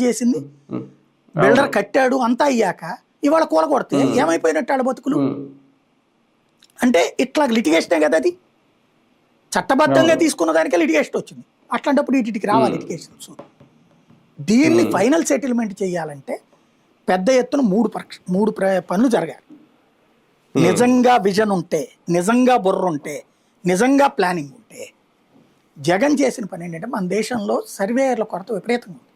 చేసింది బిల్డర్ కట్టాడు అంతా అయ్యాక ఇవాళ కూలగొడితే ఏమైపోయినట్టు వాళ్ళ బతుకులు. అంటే ఇట్లా లిటిగేషనే కదా అది, చట్టబద్ధంగా తీసుకున్న దానికే లిటిగేషన్ వచ్చింది. అట్లాంటప్పుడు వీటికి రావాలి లిటిగేషన్స్. దీన్ని ఫైనల్ సెటిల్మెంట్ చేయాలంటే పెద్ద ఎత్తున మూడు పనులు జరగాలి. నిజంగా విజన్ ఉంటే, నిజంగా బుర్ర ఉంటే, నిజంగా ప్లానింగ్ ఉంటే. జగన్ చేసిన పని ఏంటంటే మన దేశంలో సర్వేయర్ల కొరత విపరీతంగా ఉంది.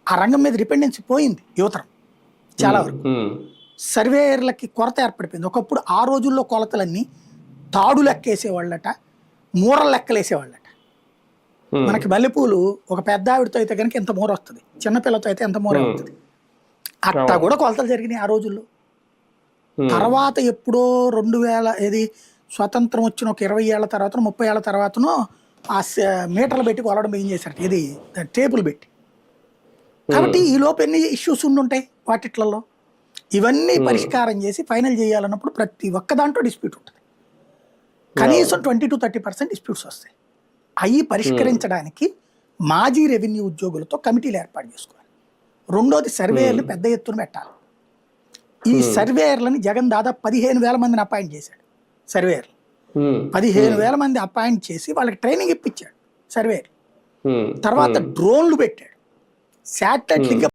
ఆ రంగం మీద డిపెండెన్సీ పోయింది యువతరం చాలా వరకు. సర్వేయర్లకి కొరత ఏర్పడిపోయింది. ఒకప్పుడు ఆ రోజుల్లో కొలతలన్నీ తాడు లెక్కేసేవాళ్ళట, మూరలు లెక్కలేసేవాళ్ళట. మనకి మల్లెపూలు ఒక పెద్ద ఆవిడతో అయితే కనుక ఎంత మూర వస్తుంది, చిన్నపిల్లతో అయితే ఎంత మూర వస్తుంది, అట్టా కూడా కొలతలు జరిగినాయి ఆ రోజుల్లో. తర్వాత ఎప్పుడో 2000 స్వతంత్రం వచ్చిన ఒక 20 ఏళ్ల తర్వాత 30 ఏళ్ల తర్వాతనో ఆ మీటర్లు పెట్టి కొలవడం ఏం చేశారు, ఇది టేబుల్ పెట్టి. కాబట్టి ఈ లోపు ఎన్ని ఇష్యూస్ ఉండుంటాయి వాటిట్లలో. ఇవన్నీ పరిష్కారం చేసి ఫైనల్ చేయాలన్నప్పుడు ప్రతి ఒక్క దాంట్లో డిస్ప్యూట్ ఉంటుంది. కనీసం 20 to 30% డిస్ప్యూట్స్ వస్తాయి. అవి పరిష్కరించడానికి మాజీ రెవెన్యూ ఉద్యోగులతో కమిటీలు ఏర్పాటు చేసుకోవాలి. రెండోది సర్వేయర్లు పెద్ద ఎత్తున పెట్టాలి. ఈ సర్వేయర్లని జగన్ దాదాపు 15,000 మందిని అపాయింట్ చేశాడు. సర్వేయర్లు 15,000 మంది అపాయింట్ చేసి వాళ్ళకి ట్రైనింగ్ ఇప్పించాడు సర్వేయర్. తర్వాత డ్రోన్లు పెట్టాడు, శాటిలైట్ లింక్